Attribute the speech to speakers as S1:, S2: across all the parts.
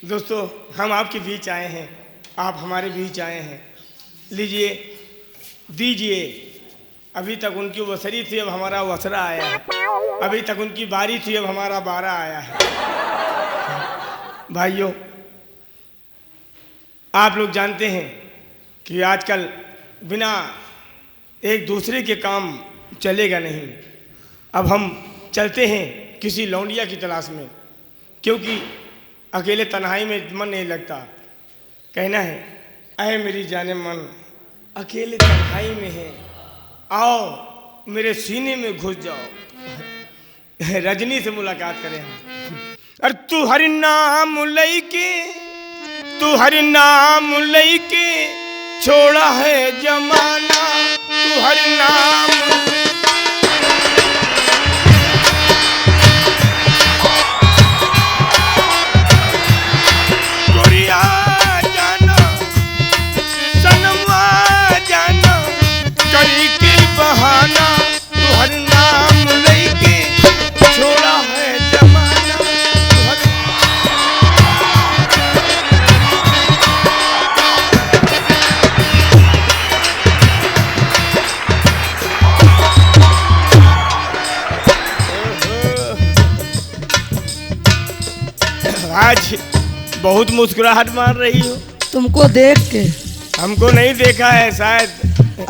S1: दोस्तों, हम आपके बीच आए हैं, आप हमारे बीच आए हैं। लीजिए, दीजिए। अभी तक उनकी वसरी थी, अब हमारा वसरा आया है। अभी तक उनकी बारी थी, अब हमारा बारा आया है। भाइयों, आप लोग जानते हैं कि आजकल बिना एक दूसरे के काम चलेगा नहीं। अब हम चलते हैं किसी लौंडिया की तलाश में, क्योंकि अकेले तन्हाई में मन नहीं लगता। कहना है, अरे मेरी जाने मन अकेले तन्हाई में है, आओ मेरे सीने में घुस जाओ। रजनी से मुलाकात करें हम। अरे तू हरि नाम लइके, तू हरि नाम लइके छोड़ा है जमाना, तू हरि नाम। गोरिया जाना सनवा जाना करी के बहाना, तू हरि नाम लइके छोड़ा है जमाना, तू हरि। आज बहुत मुस्कुराहट मार रही हो।
S2: तुमको देख के।
S1: हमको नहीं देखा है शायद।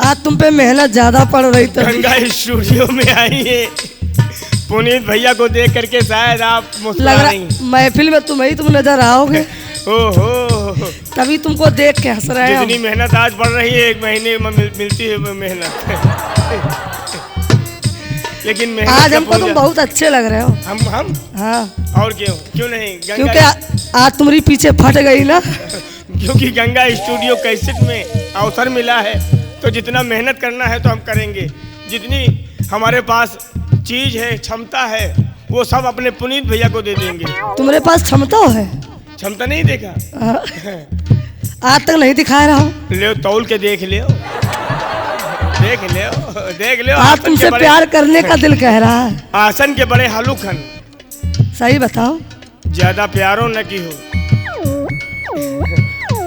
S2: आज तुम पे मेहनत ज्यादा पड़ रही तो
S1: गंगा स्टूडियो में आई है। पुनीत भैया को देख करके शायद आप मुस्कुरा
S2: लग
S1: रही।
S2: रहा महफिल में तुम नजर आओगे।
S1: ओहो,
S2: तभी तुमको देख के हंस रहे
S1: जितनी
S2: हैं।
S1: मेहनत आज बढ़ रही है, एक महीने में मिलती है मेहनत। लेकिन मेहनत
S2: आज
S1: का
S2: हमको तुम
S1: पूजा-
S2: बहुत अच्छे लग रहे हो।
S1: हम
S2: हाँ,
S1: और क्यों नहीं
S2: क्योंकि आज तुम्हारी पीछे फट गई ना।
S1: क्योंकि गंगा स्टूडियो कैसेट में अवसर मिला है, तो जितना मेहनत करना है तो हम करेंगे। जितनी हमारे पास चीज है, क्षमता है, वो सब अपने पुनीत भैया को दे देंगे।
S2: तुम्हारे पास क्षमता है।
S1: क्षमता नहीं देखा?
S2: हाँ। आज तक नहीं दिखा रहा हूँ।
S1: ले तौल के देख ले, देख ले।
S2: आज तुमसे प्यार करने का दिल कह रहा है।
S1: आसन के बड़े हालूखन।
S2: सही बताओ।
S1: ज्यादा प्यारो न की हो,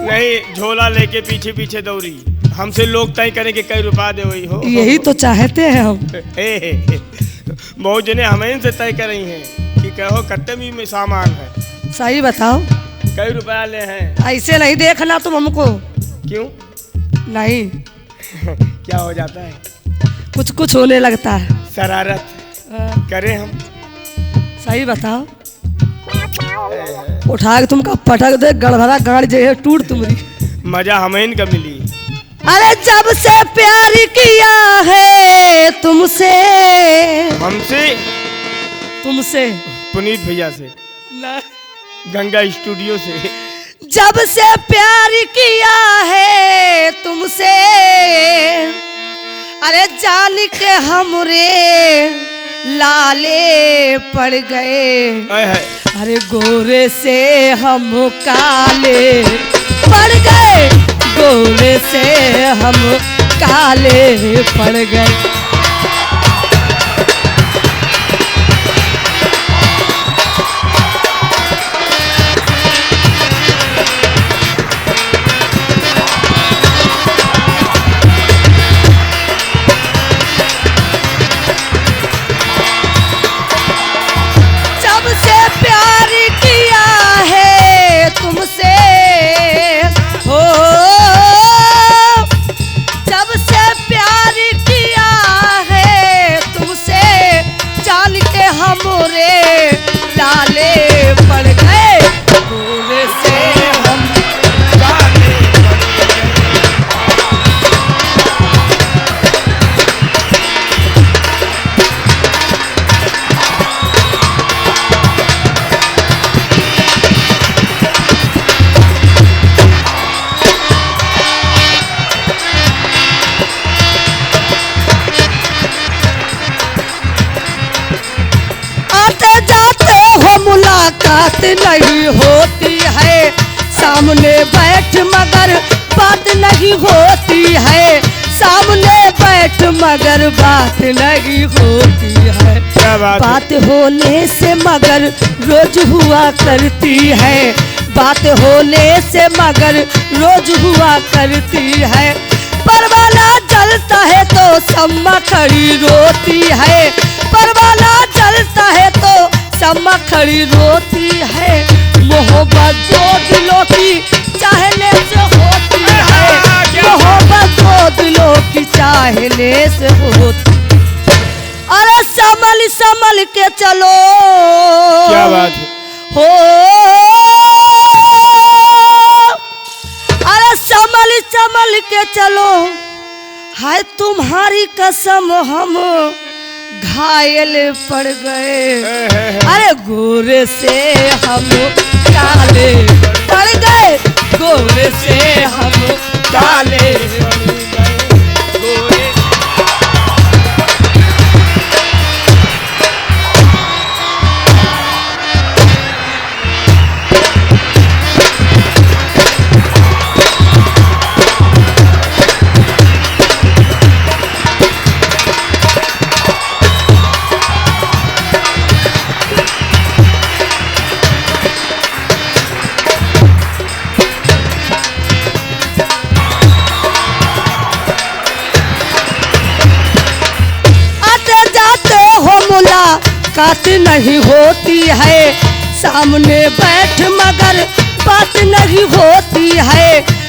S1: नहीं झोला लेके पीछे पीछे दौड़ी। हमसे लोग तय करें कि कई रुपया दे वही हो।
S2: यही तो चाहते हैं हम।
S1: बहुत जने हमें से तय कर रही हैं कि कहो कट्टमी में सामान है।
S2: सही बताओ।
S1: कई रुपया ले हैं।
S2: ऐसे नहीं देखना तुम हमको।
S1: क्यों?
S2: नहीं,
S1: क्या हो जाता है?
S2: कुछ कुछ होने लगता है।
S1: शरारत
S2: हाँ,
S1: करें हम?
S2: सही बताओ। उठा के तुमका पटक दे, गड़बड़ा गाड़ जे टूट तुम्हारी।
S1: मजा हमें का मिली।
S2: अरे जब से प्यार किया है तुमसे।
S1: हमसे?
S2: तुमसे
S1: पुनीत भैया से, गंगा स्टूडियो से।
S2: जब से प्यार किया है तुमसे, अरे जान के हमरे लाले पड़ गए। अरे गोरे से हम काले पड़ गए, गोरे से हम काले पड़ गए। जब से प्यार किया है तुमसे, हो जब से प्यार किया है तुमसे, जान के हमरे लाले पड़ गए, गोरे से हम
S1: काले
S2: आते जाते हो मुलाकात नहीं होती है, सामने बैठ मगर बात नहीं होती है, सामने बैठ मगर बात नहीं होती है।
S1: क्या बात है।
S2: बात होने से मगर रोज हुआ करती है, बात होने से मगर रोज हुआ करती है। परवाला जलता है तो सम्मा खड़ी रोती है, परवाला जलता है तो सम्मा खड़ी रोती है। मोहब्बत दो दिलों की चाहने से होती है, मोहब्बत दो दिलों की चाहने से होती। अरे संभल संभल के चलो,
S1: क्या बात है।
S2: हो अरे संभल संभल के चलो, हाय तुम्हारी कसम हम घायल पड़ गए। अरे गोरे से हम काले पड़ गए, गोरे से हम काले। मुलाकात नहीं होती है, सामने बैठ मगर बात नहीं होती है,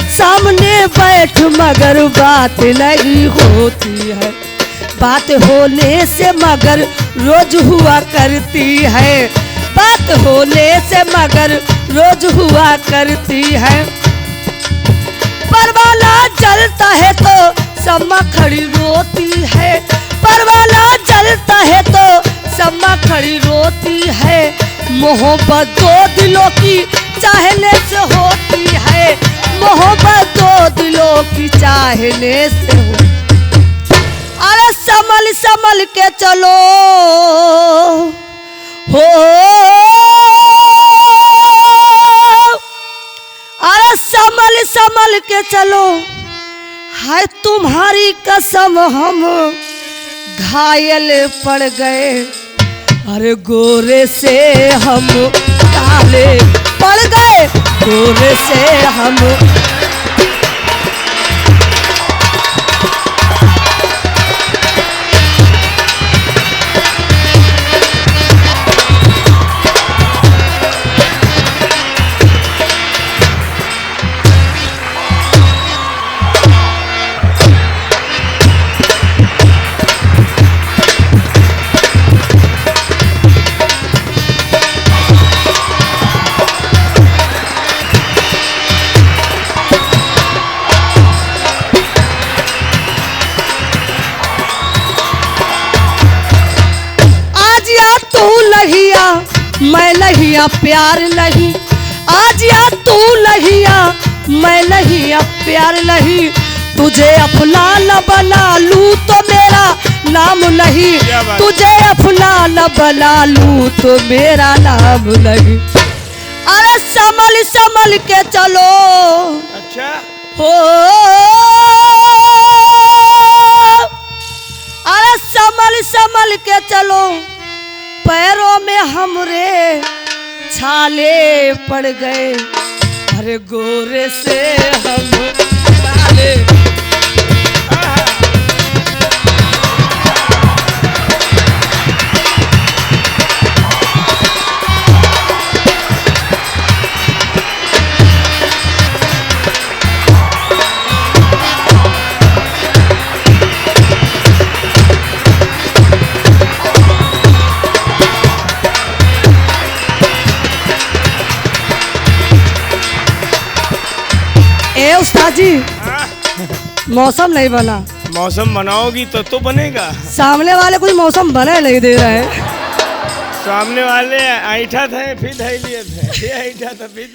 S2: सामने बैठ मगर बात नहीं होती है। बात होने से मगर रोज हुआ करती है, बात होने से मगर रोज हुआ करती है। परवाला जलता है तो सम्मा खड़ी रोती है, परवाला जलता है तो सम्मा खड़ी रोती है। मोहब्बत दो दिलों की चाहने से होती है, मोहब्बत दो दिलों की चाहने से हो। अरे संभल संभल के चलो, हो अरे संभल संभल के चलो, हाय तुम्हारी कसम हम घायल पड़ गए। अरे गोरे से हम काले पड़ गए, गोरे से हम। मैं लहिया प्यार नहीं, आज या तू लहिया मैं लहिया प्यार नहीं। तुझे अपना न बना लूं तो मेरा नाम नहीं, तुझे अपना न बना लूं तो मेरा नाम नहीं। अरे संभल संभल के चलो,
S1: अच्छा
S2: हो अरे संभल संभल के चलो, पैरों में हमरे छाले पड़ गए। अरे गोरे से हम काले। ए उस्ताद जी, मौसम नहीं बना।
S1: मौसम बनाओगी तो बनेगा।
S2: सामने वाले कुछ मौसम बने नहीं दे रहे।
S1: सामने वाले ऐठा थे फिर धैलिए थे, ऐठा था फिर